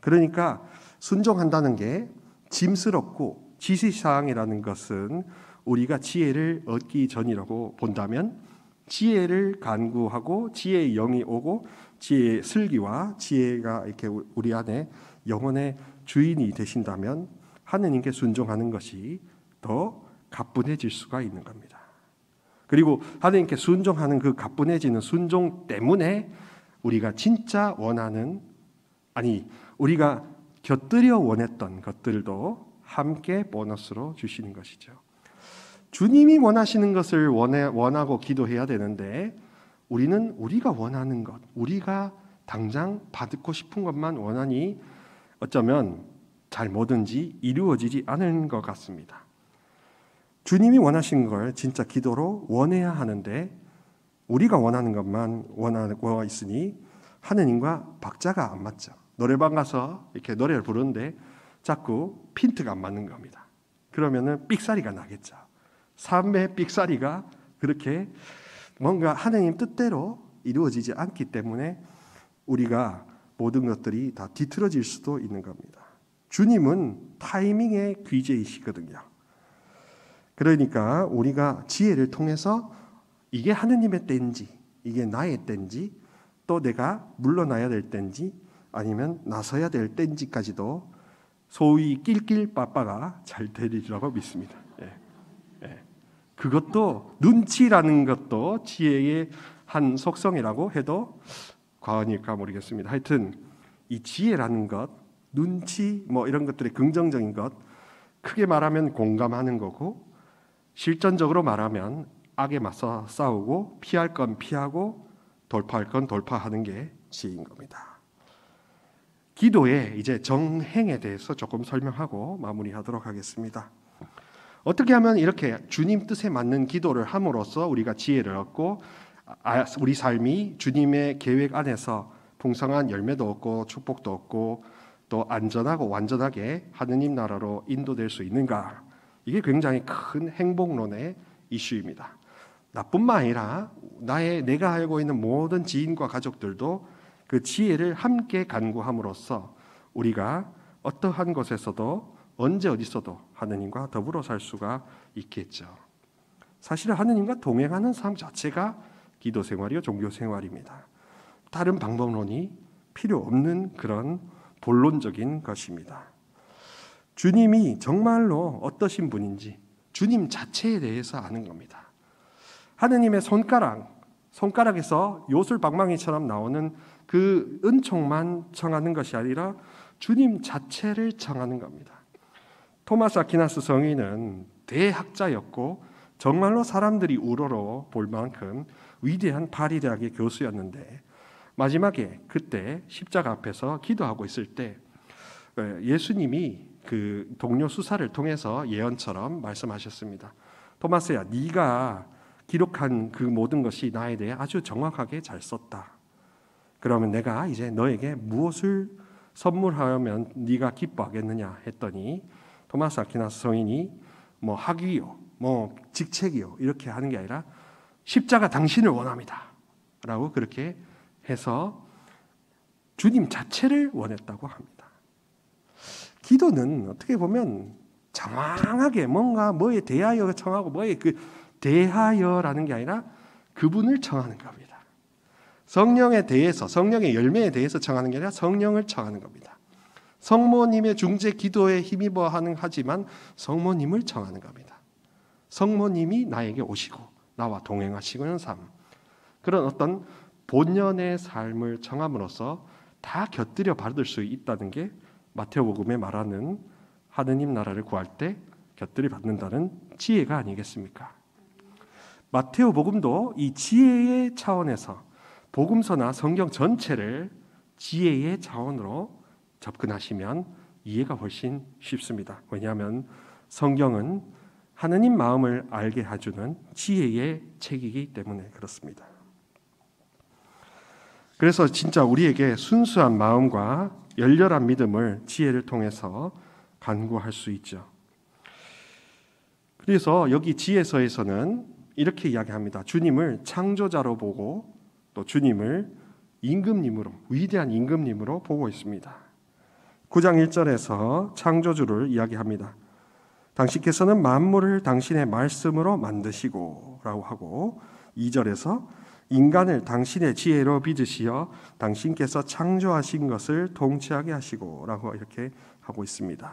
Speaker 1: 그러니까 순종한다는 게 짐스럽고 지시사항이라는 것은 우리가 지혜를 얻기 전이라고 본다면 지혜를 간구하고 지혜의 영이 오고 지혜의 슬기와 지혜가 이렇게 우리 안에 영혼의 주인이 되신다면 하느님께 순종하는 것이 더 가뿐해질 수가 있는 겁니다. 그리고 하느님께 순종하는 그 가뿐해지는 순종 때문에 우리가 진짜 원하는, 아니 우리가 곁들여 원했던 것들도 함께 보너스로 주시는 것이죠. 주님이 원하시는 것을 원하고 기도해야 되는데 우리는 우리가 원하는 것, 우리가 당장 받고 싶은 것만 원하니 어쩌면 잘 뭐든지 이루어지지 않은 것 같습니다. 주님이 원하시는 걸 진짜 기도로 원해야 하는데 우리가 원하는 것만 원하고 있으니 하느님과 박자가 안 맞죠. 노래방 가서 이렇게 노래를 부르는데 자꾸 핀트가 안 맞는 겁니다. 그러면은 삑사리가 나겠죠. 삶의 삑사리가 그렇게 뭔가 하느님 뜻대로 이루어지지 않기 때문에 우리가 모든 것들이 다 뒤틀어질 수도 있는 겁니다. 주님은 타이밍의 귀재이시거든요. 그러니까 우리가 지혜를 통해서 이게 하느님의 때인지 이게 나의 때인지 또 내가 물러나야 될 때인지 아니면 나서야 될 때인지까지도 소위 낄낄빠빠가 잘 되리라고 믿습니다. 그것도 눈치라는 것도 지혜의 한 속성이라고 해도 과언일까 모르겠습니다. 하여튼 이 지혜라는 것, 눈치 뭐 이런 것들의 긍정적인 것, 크게 말하면 공감하는 거고 실전적으로 말하면 악에 맞서 싸우고 피할 건 피하고 돌파할 건 돌파하는 게 지혜인 겁니다. 기도의 이제 정행에 대해서 조금 설명하고 마무리하도록 하겠습니다. 어떻게 하면 이렇게 주님 뜻에 맞는 기도를 함으로써 우리가 지혜를 얻고 우리 삶이 주님의 계획 안에서 풍성한 열매도 얻고 축복도 얻고 또 안전하고 완전하게 하느님 나라로 인도될 수 있는가? 이게 굉장히 큰 행복론의 이슈입니다. 나뿐만 아니라 내가 알고 있는 모든 지인과 가족들도 그 지혜를 함께 간구함으로써 우리가 어떠한 곳에서도 언제 어디서도 하느님과 더불어 살 수가 있겠죠. 사실 하느님과 동행하는 삶 자체가 기도 생활이요 종교 생활입니다. 다른 방법론이 필요 없는 그런 본론적인 것입니다. 주님이 정말로 어떠신 분인지 주님 자체에 대해서 아는 겁니다. 하느님의 손가락에서 요술방망이처럼 나오는 그 은총만 청하는 것이 아니라 주님 자체를 청하는 겁니다. 토마스 아퀴나스 성인은 대학자였고 정말로 사람들이 우러러 볼 만큼 위대한 파리 대학의 교수였는데 마지막에 그때 십자가 앞에서 기도하고 있을 때 예수님이 그 동료 수사를 통해서 예언처럼 말씀하셨습니다. 토마스야, 네가 기록한 그 모든 것이 나에 대해 아주 정확하게 잘 썼다. 그러면 내가 이제 너에게 무엇을 선물하면 네가 기뻐하겠느냐 했더니 토마스 아퀴나스 성인이 뭐 학위요, 뭐 직책이요 이렇게 하는 게 아니라 십자가 당신을 원합니다 라고 그렇게 해서 주님 자체를 원했다고 합니다. 기도는 어떻게 보면 장황하게 뭔가 뭐에 대하여 청하고 뭐에 그 대하여라는 게 아니라 그분을 청하는 겁니다. 성령에 대해서, 성령의 열매에 대해서 청하는 게 아니라 성령을 청하는 겁니다. 성모님의 중재 기도에 힘입어 하지만 성모님을 청하는 겁니다. 성모님이 나에게 오시고 나와 동행하시는 삶, 그런 어떤 본연의 삶을 청함으로써 다 곁들여 받을 수 있다는 게 마태복음에 말하는 하느님 나라를 구할 때 곁들여 받는다는 지혜가 아니겠습니까? 마태복음도 이 지혜의 차원에서 복음서나 성경 전체를 지혜의 차원으로 접근하시면 이해가 훨씬 쉽습니다. 왜냐하면 성경은 하느님 마음을 알게 해주는 지혜의 책이기 때문에 그렇습니다. 그래서 진짜 우리에게 순수한 마음과 열렬한 믿음을 지혜를 통해서 간구할 수 있죠. 그래서 여기 지혜서에서는 이렇게 이야기합니다. 주님을 창조자로 보고 또 주님을 임금님으로, 위대한 임금님으로 보고 있습니다. 9장 1절에서 창조주를 이야기합니다. 당신께서는 만물을 당신의 말씀으로 만드시고 라고 하고 2절에서 인간을 당신의 지혜로 빚으시어 당신께서 창조하신 것을 통치하게 하시고 라고 이렇게 하고 있습니다.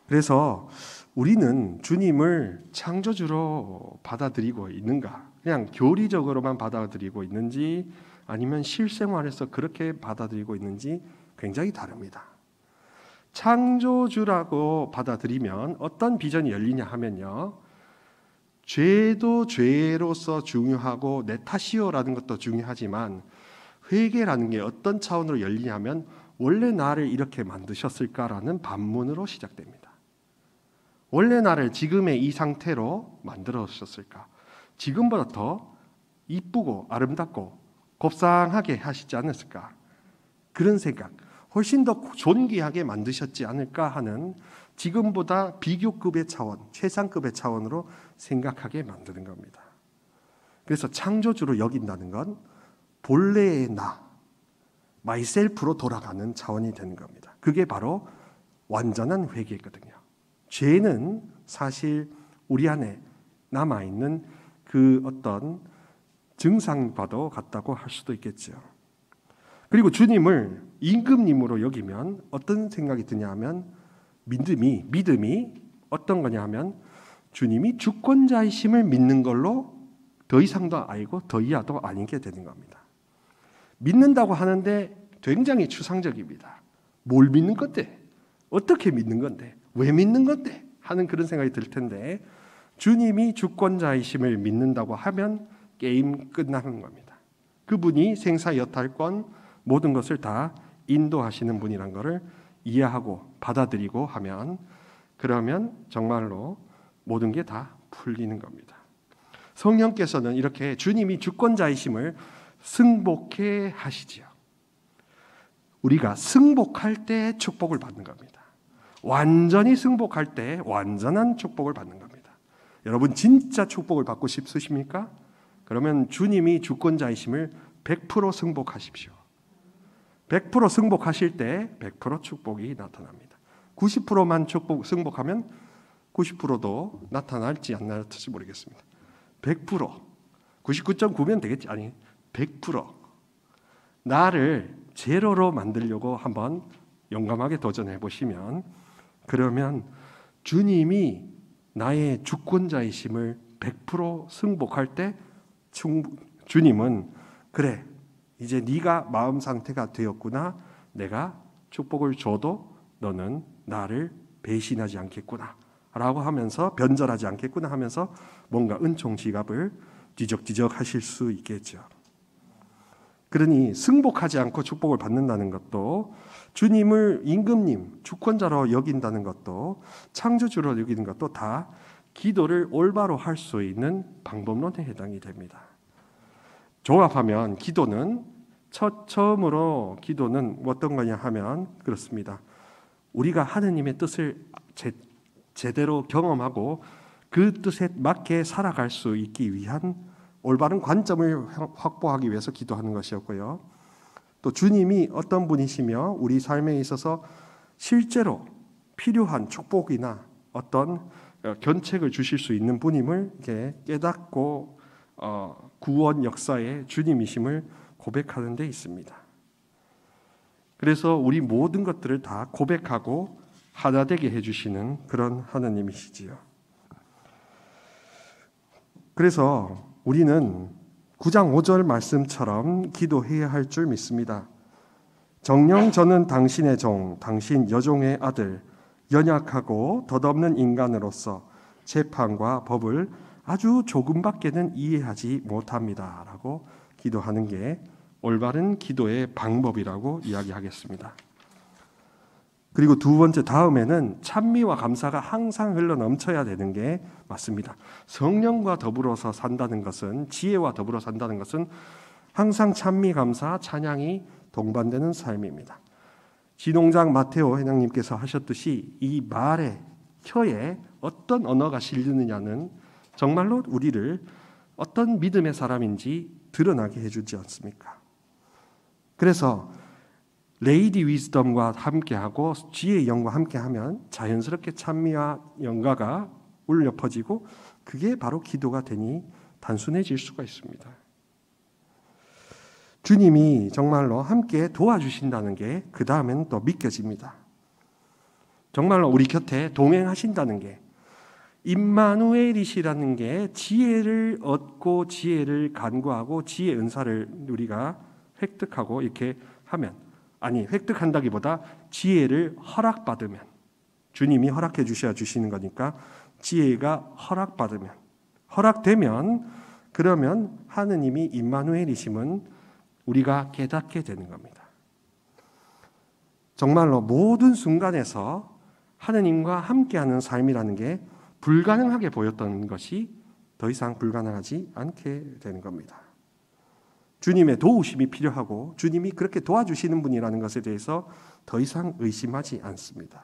Speaker 1: 그래서 우리는 주님을 창조주로 받아들이고 있는가? 그냥 교리적으로만 받아들이고 있는지 아니면 실생활에서 그렇게 받아들이고 있는지 굉장히 다릅니다. 창조주라고 받아들이면 어떤 비전이 열리냐 하면요, 죄도 죄로서 중요하고 내 탓이요라는 것도 중요하지만 회개라는 게 어떤 차원으로 열리냐면 원래 나를 이렇게 만드셨을까라는 반문으로 시작됩니다. 원래 나를 지금의 이 상태로 만들어주셨을까? 지금보다 더 이쁘고 아름답고 곱상하게 하시지 않았을까? 그런 생각, 훨씬 더 존귀하게 만드셨지 않을까 하는 지금보다 비교급의 차원, 최상급의 차원으로 생각하게 만드는 겁니다. 그래서 창조주로 여긴다는 건 본래의 나, 마이셀프로 돌아가는 차원이 되는 겁니다. 그게 바로 완전한 회개거든요. 죄는 사실 우리 안에 남아있는 그 어떤 증상과도 같다고 할 수도 있겠죠. 그리고 주님을 임금님으로 여기면 어떤 생각이 드냐 하면 믿음이 어떤 거냐 하면 주님이 주권자이심을 믿는 걸로 더 이상도 아니고 더 이하도 아니게 되는 겁니다. 믿는다고 하는데 굉장히 추상적입니다. 뭘 믿는 건데? 어떻게 믿는 건데? 왜 믿는 건데? 하는 그런 생각이 들 텐데 주님이 주권자이심을 믿는다고 하면 게임 끝나는 겁니다. 그분이 생사여탈권 모든 것을 다 인도하시는 분이란 것을 이해하고 받아들이고 하면 그러면 정말로 모든 게 다 풀리는 겁니다. 성령께서는 이렇게 주님이 주권자이심을 승복해 하시지요. 우리가 승복할 때 축복을 받는 겁니다. 완전히 승복할 때 완전한 축복을 받는 겁니다. 여러분 진짜 축복을 받고 싶으십니까? 그러면 주님이 주권자이심을 100% 승복하십시오. 100% 승복하실 때 100% 축복이 나타납니다. 90%만 승복하면 90%도 나타날지 안 나타날지 모르겠습니다. 100%, 99.9면 되겠지? 아니, 100%. 나를 제로로 만들려고 한번 용감하게 도전해 보시면 그러면 주님이 나의 주권자이심을 100% 승복할 때 주님은 그래, 이제 네가 마음 상태가 되었구나. 내가 축복을 줘도 너는 나를 배신하지 않겠구나 라고 하면서 변절하지 않겠구나 하면서 뭔가 은총 지갑을 뒤적뒤적 하실 수 있겠죠. 그러니 승복하지 않고 축복을 받는다는 것도 주님을 임금님, 주권자로 여긴다는 것도 창조주로 여기는 것도 다 기도를 올바로 할 수 있는 방법론에 해당이 됩니다. 종합하면 기도는 처음으로 기도는 어떤 거냐 하면 그렇습니다. 우리가 하느님의 뜻을 제대로 경험하고 그 뜻에 맞게 살아갈 수 있기 위한 올바른 관점을 확보하기 위해서 기도하는 것이었고요. 또 주님이 어떤 분이시며 우리 삶에 있어서 실제로 필요한 축복이나 어떤 견책을 주실 수 있는 분임을 이렇게 깨닫고 구원 역사의 주님이심을 고백하는 데 있습니다. 그래서 우리 모든 것들을 다 고백하고 하나 되게 해주시는 그런 하나님이시지요. 그래서 우리는 9장 5절 말씀처럼 기도해야 할 줄 믿습니다. 정녕 저는 당신의 종, 당신 여종의 아들, 연약하고 덧없는 인간으로서 재판과 법을 아주 조금밖에는 이해하지 못합니다. 라고 기도하는 게 올바른 기도의 방법이라고 이야기하겠습니다. 그리고 두 번째 다음에는 찬미와 감사가 항상 흘러 넘쳐야 되는 게 맞습니다. 성령과 더불어서 산다는 것은, 지혜와 더불어 산다는 것은 항상 찬미, 감사, 찬양이 동반되는 삶입니다. 진홍장 마테오 회장님께서 하셨듯이 이 말에, 혀에 어떤 언어가 실리느냐는 정말로 우리를 어떤 믿음의 사람인지 드러나게 해주지 않습니까? 그래서 레이디 위즈덤과 함께하고 지혜의 영과 함께하면 자연스럽게 찬미와 영가가 울려 퍼지고 그게 바로 기도가 되니 단순해질 수가 있습니다. 주님이 정말로 함께 도와주신다는 게 그 다음엔 또 믿겨집니다. 정말로 우리 곁에 동행하신다는 게, 임마누엘이시라는 게 지혜를 얻고 지혜를 간구하고 지혜의 은사를 우리가 획득하고 이렇게 하면, 아니 획득한다기보다 지혜를 허락받으면, 주님이 허락해 주셔야 주시는 거니까 지혜가 허락되면 그러면 하느님이 임마누엘이심은 우리가 깨닫게 되는 겁니다. 정말로 모든 순간에서 하느님과 함께하는 삶이라는 게 불가능하게 보였던 것이 더 이상 불가능하지 않게 되는 겁니다. 주님의 도우심이 필요하고 주님이 그렇게 도와주시는 분이라는 것에 대해서 더 이상 의심하지 않습니다.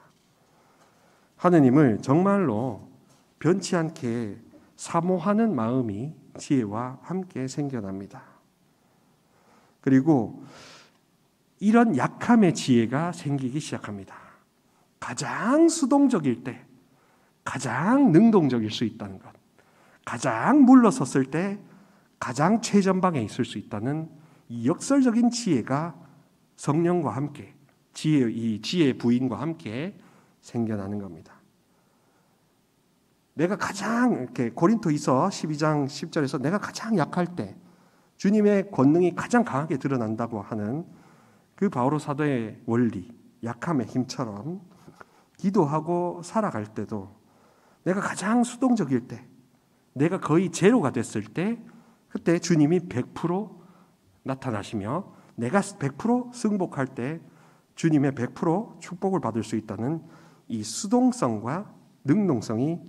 Speaker 1: 하느님을 정말로 변치 않게 사모하는 마음이 지혜와 함께 생겨납니다. 그리고 이런 약함의 지혜가 생기기 시작합니다. 가장 수동적일 때, 가장 능동적일 수 있다는 것, 가장 물러섰을 때 가장 최전방에 있을 수 있다는 이 역설적인 지혜가 성령과 함께, 이 지혜의 부인과 함께 생겨나는 겁니다. 내가 가장, 이렇게 고린도이서 12장 10절에서 내가 가장 약할 때 주님의 권능이 가장 강하게 드러난다고 하는 그 바오로 사도의 원리, 약함의 힘처럼 기도하고 살아갈 때도 내가 가장 수동적일 때, 내가 거의 제로가 됐을 때, 그때 주님이 100% 나타나시며 내가 100% 승복할 때 주님의 100% 축복을 받을 수 있다는 이 수동성과 능동성이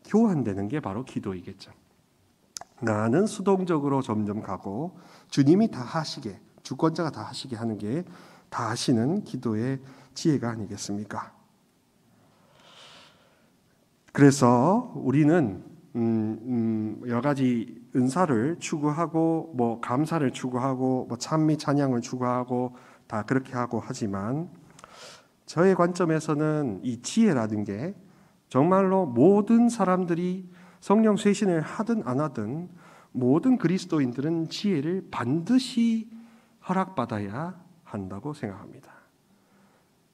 Speaker 1: 교환되는 게 바로 기도이겠죠. 나는 수동적으로 점점 가고 주님이 다 하시게, 주권자가 다 하시게 하는 게 다 하시는 기도의 지혜가 아니겠습니까? 그래서 우리는 여러 가지 은사를 추구하고 뭐 감사를 추구하고 뭐 찬미 찬양을 추구하고 다 그렇게 하고 하지만 저의 관점에서는 이 지혜라는 게 정말로 모든 사람들이 성령 쇄신을 하든 안 하든 모든 그리스도인들은 지혜를 반드시 허락받아야 한다고 생각합니다.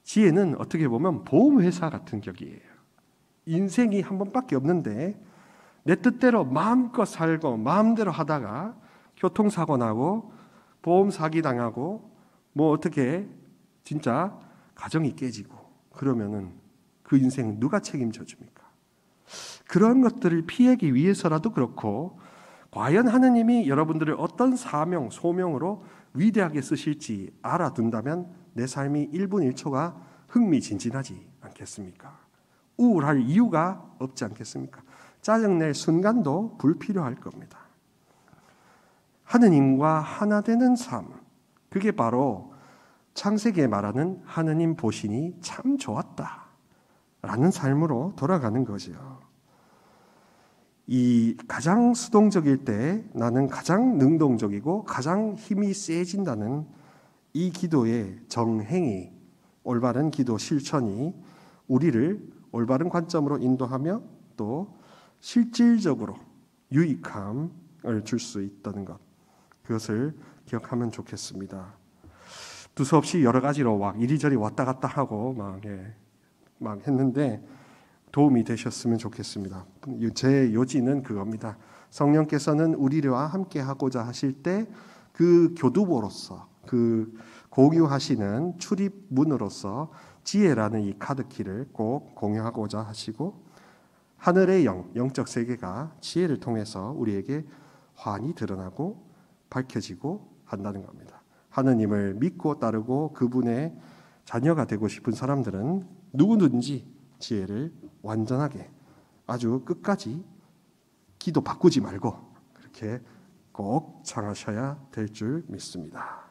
Speaker 1: 지혜는 어떻게 보면 보험회사 같은 격이에요. 인생이 한 번밖에 없는데 내 뜻대로 마음껏 살고 마음대로 하다가 교통사고 나고 보험 사기 당하고 뭐 어떻게 진짜 가정이 깨지고 그러면은 그 인생 누가 책임져 줍니까? 그런 것들을 피하기 위해서라도 그렇고, 과연 하느님이 여러분들을 어떤 사명, 소명으로 위대하게 쓰실지 알아둔다면 내 삶이 1분 1초가 흥미진진하지 않겠습니까? 우울할 이유가 없지 않겠습니까? 짜증낼 순간도 불필요할 겁니다. 하느님과 하나 되는 삶, 그게 바로 창세기에 말하는 하느님 보시니 참 좋았다 라는 삶으로 돌아가는 거죠. 이 가장 수동적일 때 나는 가장 능동적이고 가장 힘이 세진다는 이 기도의 정행이, 올바른 기도 실천이 우리를 올바른 관점으로 인도하며 또 실질적으로 유익함을 줄 수 있다는 것, 그것을 기억하면 좋겠습니다. 두서없이 여러 가지로 막 이리저리 왔다 갔다 하고 막 했는데 도움이 되셨으면 좋겠습니다. 제 요지는 그겁니다. 성령께서는 우리와 함께 하고자 하실 때 그 교두보로서, 그 공유하시는 출입문으로서 지혜라는 이 카드키를 꼭 공유하고자 하시고, 하늘의 영적 세계가 지혜를 통해서 우리에게 환히 드러나고 밝혀지고 한다는 겁니다. 하느님을 믿고 따르고 그분의 자녀가 되고 싶은 사람들은 누구든지 지혜를 완전하게 아주 끝까지 기도 바꾸지 말고 그렇게 꼭 청하셔야 될 줄 믿습니다.